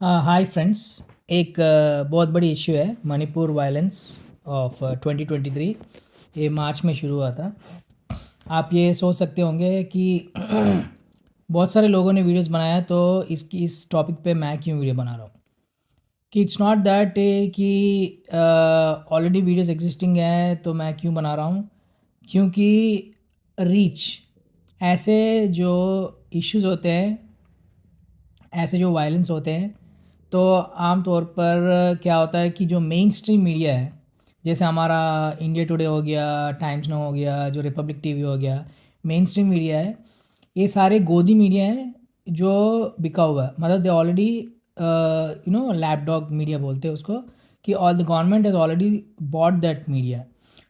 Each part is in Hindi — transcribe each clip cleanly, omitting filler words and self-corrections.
Hi friends. एक बहुत बड़ी इश्यू है मणिपुर वायलेंस ऑफ 2023। ये मार्च में शुरू हुआ था। आप ये सोच सकते होंगे कि बहुत सारे लोगों ने वीडियोस बनाया, तो इस टॉपिक पे मैं क्यों वीडियो बना रहा हूँ। कि इट्स नॉट दैट कि ऑलरेडी वीडियोस एग्जिस्टिंग है तो मैं क्यों बना रहा हूँ, क्योंकि रीच ऐसे जो इश्यूज होते हैं, ऐसे जो वायलेंस होते हैं, तो आम तौर पर क्या होता है कि जो मेन स्ट्रीम मीडिया है, जैसे हमारा इंडिया टुडे हो गया, टाइम्स नाउ हो गया, जो रिपब्लिक टीवी हो गया, मेन स्ट्रीम मीडिया है, ये सारे गोदी मीडिया है जो बिका हुआ है। मतलब दे ऑलरेडी लैपडॉग मीडिया बोलते हैं उसको, कि all the government has already bought that media.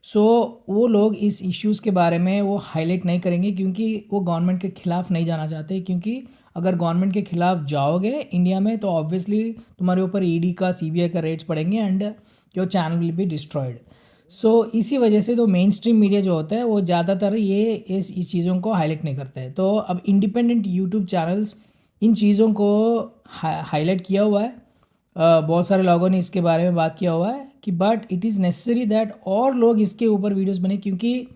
So वो लोग इस इश्यूज़ के बारे में वो हाईलाइट नहीं करेंगे, क्योंकि वो गवर्नमेंट के ख़िलाफ़ नहीं जाना चाहते। क्योंकि अगर गवर्नमेंट के ख़िलाफ़ जाओगे इंडिया में तो ऑब्वियसली तुम्हारे ऊपर ईडी का, सीबीआई का रेड्स पड़ेंगे and your channel will be destroyed. So इसी वजह से तो मेन स्ट्रीम मीडिया जो होता है वो ज़्यादातर ये इस चीज़ों को हाईलाइट नहीं करता है। तो अब इंडिपेंडेंट यूट्यूब चैनल्स इन चीज़ों को हाईलाइट किया हुआ है। बहुत सारे लोगों ने इसके बारे में बात किया हुआ है कि but it is necessary that और लोग इसके ऊपर वीडियोस बने, क्योंकि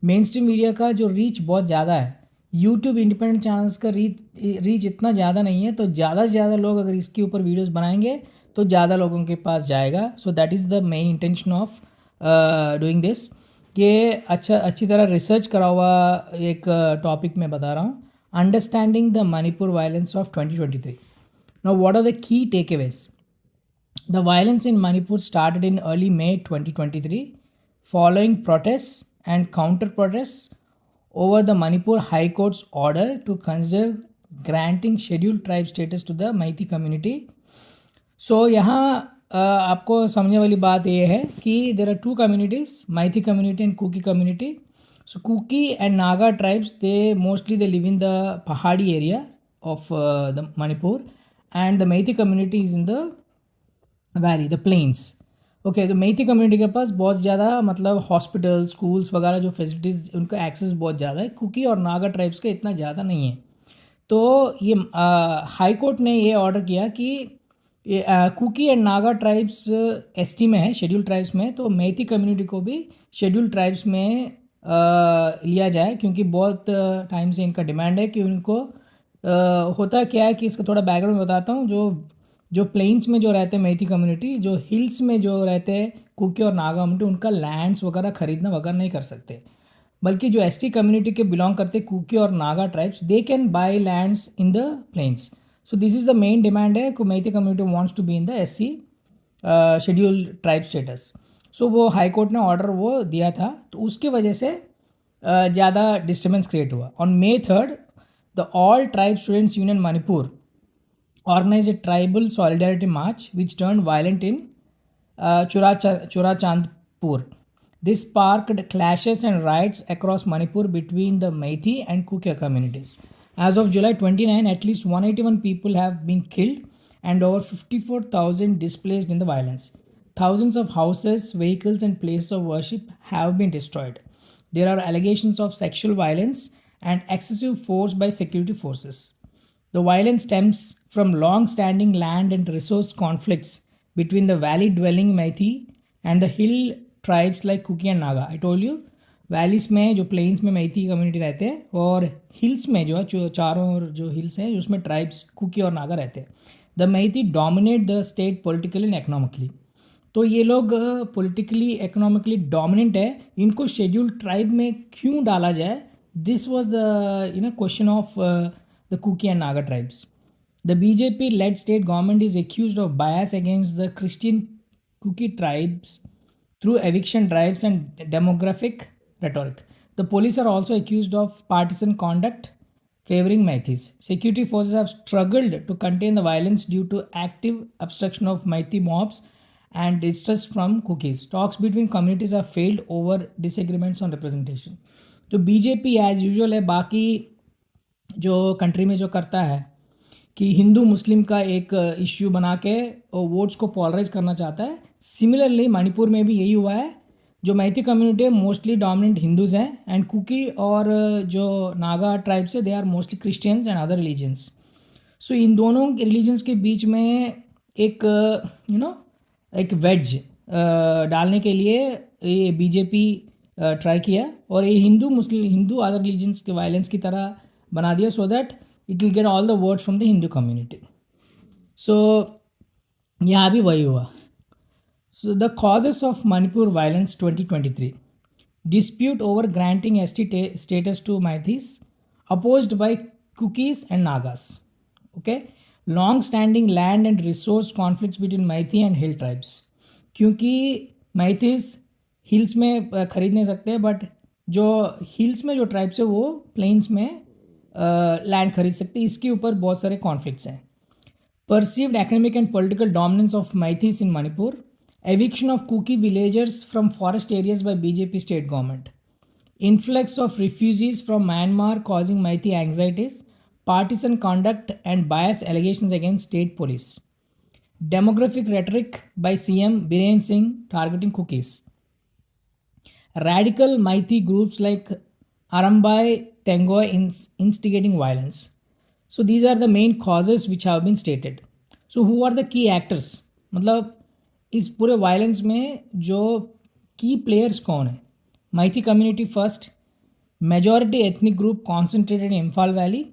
मेन स्ट्रीम मीडिया का जो रीच बहुत ज़्यादा है, यूट्यूब इंडिपेंडेंट चैनल्स का रीच इतना ज़्यादा नहीं है। तो ज़्यादा से ज़्यादा लोग अगर इसके ऊपर वीडियोस बनाएंगे तो ज़्यादा लोगों के पास जाएगा। So that is the main intention of doing this. ये अच्छी तरह रिसर्च करा हुआ एक टॉपिक मैं बता रहा हूँ, understanding the Manipur violence of 2023। Now what are the key takeaways? The violence in Manipur started in early May 2023 following protests and counter protests over the Manipur High Court's order to consider granting scheduled tribe status to the Meitei community. So यहाँ आपको समझने वाली बात ये है कि there are two communities, Meitei community and Kuki community. So Kuki and Naga tribes, they live in the Pahadi area of the Manipur, and the Meitei community is in the valley, the plains. Okay, तो मेइती कम्युनिटी के पास बहुत ज़्यादा मतलब हॉस्पिटल, स्कूल्स वगैरह जो फैसिलिटीज़, उनका एक्सेस बहुत ज़्यादा है। कुकी और नागा ट्राइब्स का इतना ज़्यादा नहीं है। तो ये हाई कोर्ट ने ये ऑर्डर किया कि Kuki and Naga tribes ST में है, शेड्यूल ट्राइब्स में, तो मेइती कम्युनिटी को भी शेड्यूल ट्राइब्स में लिया जाए, क्योंकि बहुत टाइम से इनका डिमांड है कि उनको होता क्या है कि इसका थोड़ा बैकग्राउंड बताता हूँ। जो जो प्लेन्स में जो रहते हैं मेइती कम्युनिटी, जो हिल्स में जो रहते हैं कुकी और नागा कम्युनिटी, उनका लैंड्स वगैरह ख़रीदना वगैरह नहीं कर सकते। बल्कि जो एसटी कम्युनिटी के बिलोंग करते हैं कुकी और Naga tribes, they can buy lands in the plains. So this is the main demand है कि Meitei community wants to be in the SC scheduled tribe status. So वो हाई कोर्ट ने ऑर्डर वो दिया था, तो उसकी वजह से ज़्यादा डिस्टर्बेंस क्रिएट हुआ। On May 3rd, the all tribe students union Manipur organized a tribal solidarity march which turned violent in Churachandpur. This sparked clashes and riots across Manipur between the Meitei and Kuki communities. As of July 29, at least 181 people have been killed and over 54,000 displaced in the violence. Thousands of houses, vehicles, and places of worship have been destroyed. There are allegations of sexual violence and excessive force by security forces. The violence stems from long-standing land and resource conflicts between the valley-dwelling Meitei and the hill tribes like Kuki and Naga. I told you, valleys में जो प्लेन्स में मैती कम्युनिटी रहते हैं, और हिल्स में जो है चारों जो हिल्स हैं उसमें ट्राइब्स कुकी और नागा रहते हैं। The Meitei dominate the state politically and economically. तो ये लोग पॉलिटिकली इकोनॉमिकली डोमिनेंट है, इनको शेड्यूल ट्राइब में क्यों डाला जाए? This was the question of the Kuki and Naga tribes. The BJP-led state government is accused of bias against the Christian Kuki tribes through eviction drives and demographic rhetoric. The police are also accused of partisan conduct favoring Meiteis. Security forces have struggled to contain the violence due to active obstruction of Meitei mobs and distrust from Kukis. Talks between communities have failed over disagreements on representation. तो बीजेपी एज यूजुअल है बाकी जो कंट्री में जो करता है कि हिंदू मुस्लिम का एक इश्यू बना के वोट्स को पोलराइज करना चाहता है। सिमिलरली मणिपुर में भी यही हुआ है। जो मैती कम्युनिटी है मोस्टली डोमिनेंट हिंदूज़ हैं, एंड कुकी और जो नागा ट्राइब्स है they are mostly Christians and other religions. So इन दोनों रिलीजन्स के बीच में एक एक वेज डालने के लिए ये बीजेपी ट्राई किया, और ये Hindu Muslim Hindu other religions के वायलेंस की तरह बना दिया, so that it will get all the votes from the Hindu community. So यहाँ भी वही हुआ. So the causes of Manipur violence 2023: dispute over granting status to Maithis, opposed by Kukis and Nagas. Okay, long-standing land and resource conflicts between Maithi and hill tribes. क्योंकि Maithis हिल्स में खरीद नहीं सकते, बट जो हिल्स में जो ट्राइब्स है वो प्लेन्स में लैंड खरीद सकते, इसके ऊपर बहुत सारे कॉन्फ्लिक्ट्स हैं. Perceived economic and political dominance of Maithis in Manipur, eviction of Kuki villagers from forest areas by BJP state government, influx of refugees from Myanmar causing Maithi anxieties, partisan conduct and bias allegations against state police, demographic rhetoric by CM Biren Singh targeting Kukis, radical Maithi groups like Arambai Tengoy instigating violence. So these are the main causes which have been stated. So who are the key actors? मतलब इस पूरे वायलेंस में जो की प्लेयर्स कौन है? Meitei community first, majority ethnic group concentrated in Imphal valley,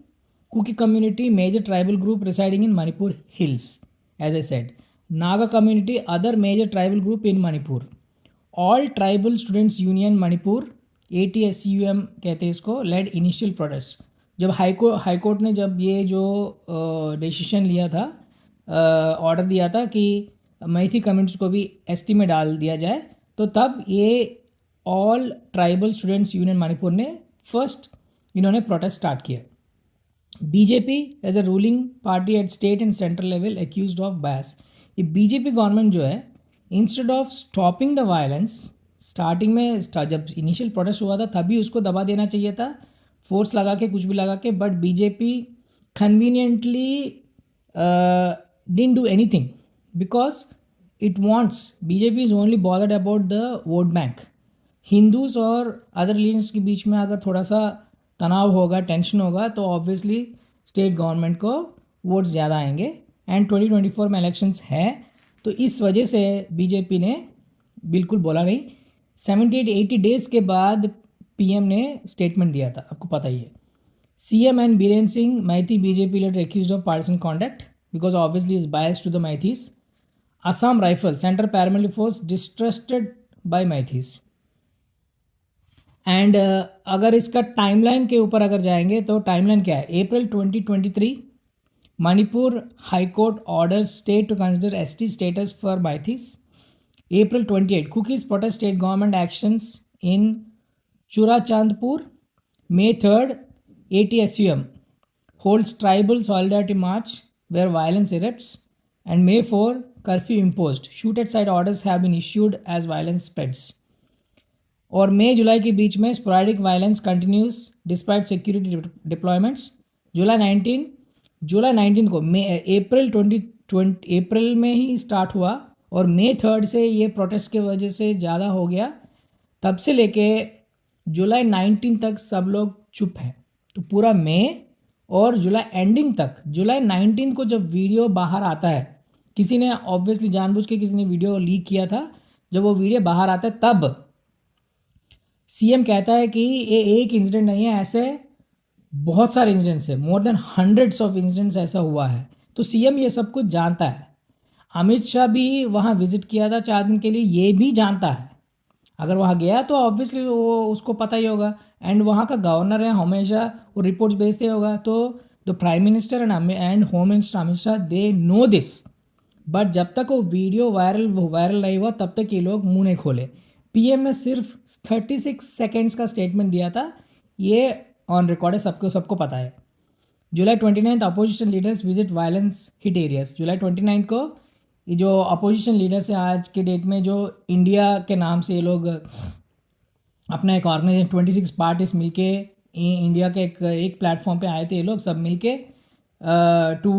Kuki community major tribal group residing in Manipur hills, as I said, Naga community other major tribal group in Manipur, all tribal students union Manipur ATSUM कहते हैं इसको, लेड इनिशियल प्रोटेस्ट. जब हाईकोर्ट ने जब ये जो डिसीजन लिया था, ऑर्डर दिया था कि मैथी कम्युनिटीज़ को भी ST में डाल दिया जाए, तो तब ये all tribal students union Manipur ने फर्स्ट इन्होंने प्रोटेस्ट स्टार्ट किया. BJP as a ruling party at state and central level accused of bias. ये बीजेपी गवर्नमेंट जो है, instead of stopping the violence, starting में जब इनिशियल प्रोटेस्ट हुआ था तभी उसको दबा देना चाहिए था, फोर्स लगा के कुछ भी लगा के, but BJP conveniently didn't do anything because it wants, BJP is only bothered about the vote bank. Hindus और अदर रिलीजन्स के बीच में अगर थोड़ा सा तनाव होगा, टेंशन होगा, तो ऑब्वियसली स्टेट गवर्नमेंट को वोट्स ज़्यादा आएंगे. एंड 2024 में इलेक्शंस है, तो इस वजह से बीजेपी ने बिल्कुल बोला नहीं. 78-80 डेज़ के बाद PM ने स्टेटमेंट दिया था, आपको पता ही है. CM and Biren Singh Meitei BJP leader accused of partisan conduct because obviously is biased to the Meiteis. Assam rifle central paramilitary force distrusted by Meiteis. And अगर इसका टाइमलाइन के ऊपर अगर जाएंगे तो टाइमलाइन क्या है? April 2023 Manipur high court order state to consider ST status for Meiteis. April 28 cookies protest state government actions in Churachandpur. May 3rd ATSUM holds tribal solidarity march where violence erupts, and May 4 curfew imposed. Shoot at sight orders have been issued as violence spreads. और मई जुलाई के बीच में sporadic violence continues despite security deployments. जुलाई 19 को अप्रैल में ही स्टार्ट हुआ और May 3 से ये प्रोटेस्ट की वजह से ज़्यादा हो गया. तब से लेके जुलाई 19 तक सब लोग चुप हैं. तो पूरा मई और जुलाई एंडिंग तक, जुलाई 19 को जब वीडियो बाहर आता है, किसी ने ऑब्वियसली जानबूझ के किसी ने वीडियो लीक किया था, जब वो वीडियो बाहर आता है तब CM कहता है कि ये एक इंसिडेंट नहीं है, ऐसे बहुत सारे इंसिडेंट्स है, more than hundreds of incidents ऐसा हुआ है. तो CM ये सब कुछ जानता है. अमित शाह भी वहाँ विजिट किया था 4 दिन के लिए, ये भी जानता है. अगर वहाँ गया तो ऑब्वियसली वो उसको पता ही होगा. एंड वहाँ का गवर्नर है, हमेशा वो रिपोर्ट्स भेजते होगा. तो the prime minister and home minister Amit Shah they know this. But जब तक वो वीडियो वायरल नहीं हुआ तब तक ये लोग मुंह नहीं खोले. PM ने सिर्फ 36 सेकेंड्स का स्टेटमेंट दिया था. ये ऑन रिकॉर्ड है, सबको पता है. July 29 opposition leaders visit violence hit areas. जुलाई 29 को ये जो अपोजिशन लीडर्स है आज के डेट में, जो इंडिया के नाम से ये लोग अपना एक ऑर्गेनाइजेशन 26 पार्टीज मिलके इंडिया के एक प्लेटफॉर्म पे आए थे. ये लोग सब मिलके to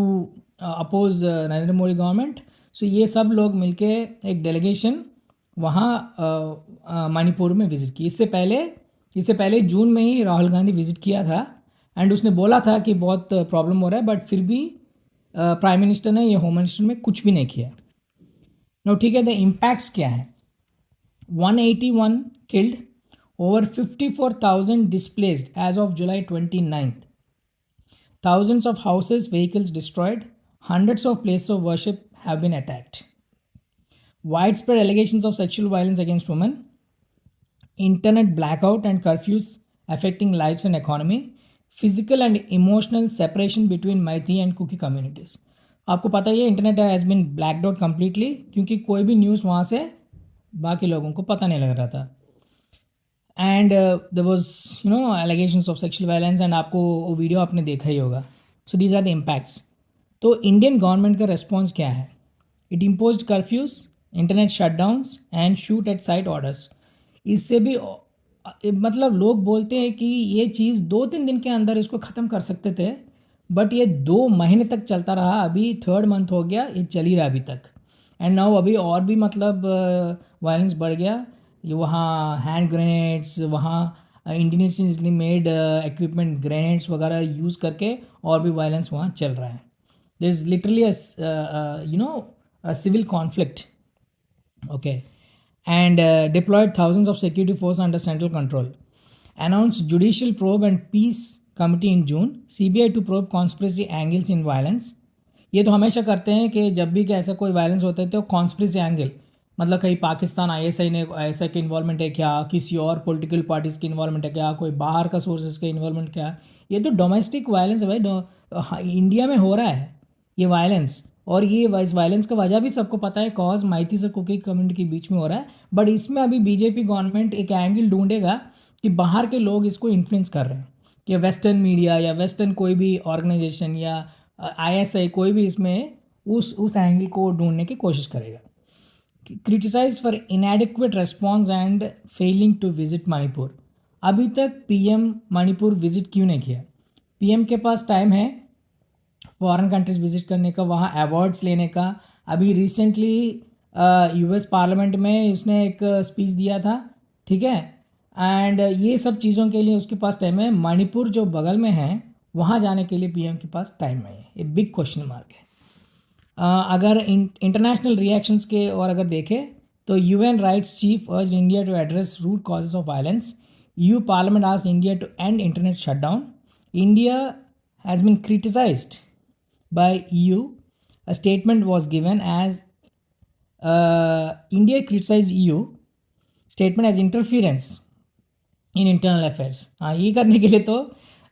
oppose Narendra Modi government. So ये सब लोग मिलके एक डेलीगेशन वहाँ मणिपुर में विज़िट की. इससे पहले जून में ही राहुल गांधी विज़िट किया था. एंड उसने बोला था कि बहुत प्रॉब्लम हो रहा है, बट फिर भी प्राइम मिनिस्टर ने, ये होम मिनिस्टर में कुछ भी नहीं किया। नो ठीक है, द इम्पैक्ट्स क्या है? 181 killed, over 54,000 displaced as of July 29th, thousands of houses, vehicles destroyed, hundreds of places of worship have been attacked, widespread allegations of sexual violence against women, internet blackout and curfews affecting lives and economy, physical and emotional separation between Maithi and Kuki communities. आपको पता ही है internet has been blacked out completely, क्योंकि कोई भी न्यूज़ वहाँ से बाकी लोगों को पता नहीं लग रहा था। And there was allegations of sexual violence, and आपको वो वीडियो आपने देखा ही होगा। So these are the impacts. तो इंडियन गवर्नमेंट का रिस्पॉन्स क्या है? It imposed curfews, internet shutdowns and shoot at sight orders. इससे भी मतलब लोग बोलते हैं कि ये चीज़ 2-3 दिन के अंदर इसको ख़त्म कर सकते थे, बट ये 2 महीने तक चलता रहा। अभी 3rd मंथ हो गया, ये चल ही रहा अभी तक। एंड नाउ अभी और भी मतलब वायलेंस बढ़ गया। ये वहाँ हैंड ग्रेनेड्स, वहाँ इंडियनली मेड इक्विपमेंट ग्रेनेड्स वगैरह यूज़ करके और भी वायलेंस वहाँ चल रहा है। There is literally a civil conflict. Okay. And deployed thousands of security force under central control. Announced judicial probe and peace committee in June. CBI to probe conspiracy angles in violence. ये तो हमेशा करते हैं कि जब भी ऐसा कोई वायलेंस होता है तो कॉन्स्पिरेसी एंगल, मतलब कहीं पाकिस्तान आईएसआई ने ऐसा की इन्वॉल्वमेंट है क्या, किसी और पॉलिटिकल पार्टीज़ की इन्वॉल्वमेंट है क्या, कोई बाहर का सोर्सेज का इन्वॉल्वमेंट क्या। ये तो डोमेस्टिक वायलेंस है भाई, इंडिया में हो रहा है ये वायलेंस। और ये इस वायलेंस का वजह भी सबको पता है, कॉज माइथी से कुकी कम्युनिटी के बीच में हो रहा है। बट इसमें अभी बीजेपी गवर्नमेंट एक एंगल ढूंढेगा कि बाहर के लोग इसको इन्फ्लुएंस कर रहे हैं, कि वेस्टर्न मीडिया या वेस्टर्न कोई भी ऑर्गेनाइजेशन या आईएसआई कोई भी इसमें उस एंगल को ढूंढने की कोशिश करेगा। Criticise for inadequate response and failing to visit Manipur. अभी तक पीएम मणिपुर विजिट क्यों नहीं किया? पीएम के पास टाइम है फॉरेन कंट्रीज विजिट करने का, वहाँ अवार्ड्स लेने का। अभी रिसेंटली यूएस पार्लियामेंट में उसने एक स्पीच दिया था, ठीक है। एंड ये सब चीज़ों के लिए उसके पास टाइम है। मणिपुर जो बगल में है वहाँ जाने के लिए पीएम के पास टाइम नहीं है, ये बिग क्वेश्चन मार्क है। अगर इंटरनेशनल रिएक्शंस के और अगर देखें तो UN rights chief urged India to address root causes of violence. EU parliament asked India to end internet shutdown. India has been criticised by EU. A statement was given as India criticized EU statement as interference in internal affairs. हाँ, ये करने के लिए तो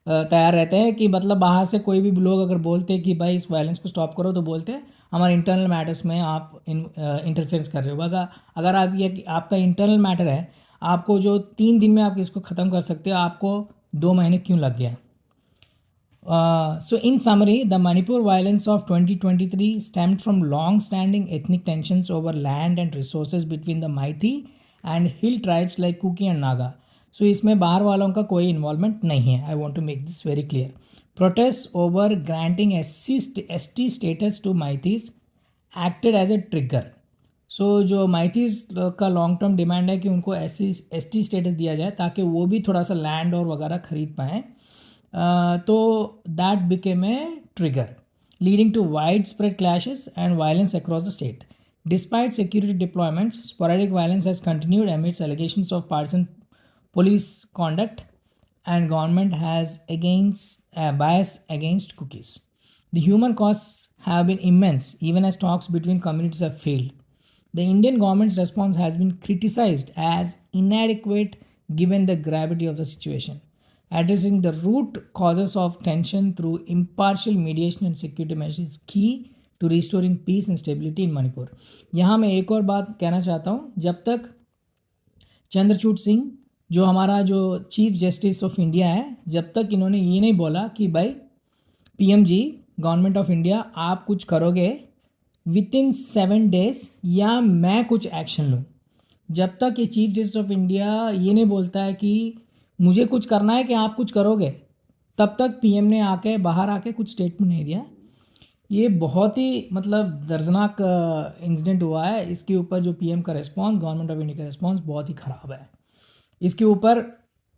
तैयार रहते हैं कि मतलब बाहर से कोई भी लोग अगर बोलते हैं कि भाई इस वायलेंस को स्टॉप करो, तो बोलते हैं हमारे इंटरनल मैटर्स में आप इंटरफेरेंस कर रहे हो। अगर आप ये आपका इंटरनल मैटर है, आपको जो 3 दिन में आप इसको ख़त्म कर सकते हो, आपको 2 महीने क्यों लग गया? So in summary, the Manipur violence of 2023 stemmed from long-standing ethnic tensions over land and resources between the Maithi and hill tribes like Kuki and Naga. So इसमें बाहर वालों का कोई involvement नहीं है. I want to make this very clear. Protests over granting ST status to Maithis acted as a trigger. So जो माइथीज का लॉन्ग टर्म डिमांड है कि उनको ST स्टेटस दिया जाए ताकि वो भी थोड़ा सा लैंड और वगैरह खरीद पाएँ, तो that became a trigger, leading to widespread clashes and violence across the state. Despite security deployments, sporadic violence has continued amidst allegations of partisan police conduct, and government has bias against cookies. The human costs have been immense, even as talks between communities have failed. The Indian government's response has been criticized as inadequate given the gravity of the situation. Addressing the root causes of tension through impartial mediation and security measures is key to restoring peace and stability in Manipur. यहाँ मैं एक और बात कहना चाहता हूँ, जब तक चंद्रचूड़ सिंह जो हमारा जो चीफ जस्टिस ऑफ इंडिया है, जब तक इन्होंने ये नहीं बोला कि भाई PM ji, government of India, आप कुछ करोगे विद इन 7 days या मैं कुछ एक्शन लूँ, जब तक ये चीफ जस्टिस ऑफ इंडिया ये नहीं बोलता है कि मुझे कुछ करना है कि आप कुछ करोगे, तब तक पीएम ने बाहर आके कुछ स्टेटमेंट नहीं दिया। ये बहुत ही मतलब दर्दनाक इंसिडेंट हुआ है। इसके ऊपर जो पीएम का रिस्पॉन्स, गवर्नमेंट ऑफ इंडिया का रिस्पॉन्स बहुत ही ख़राब है। इसके ऊपर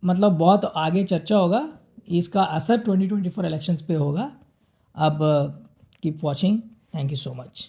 मतलब बहुत आगे चर्चा होगा, इसका असर 2024 इलेक्शंस पे होगा। अब keep watching, thank you so much.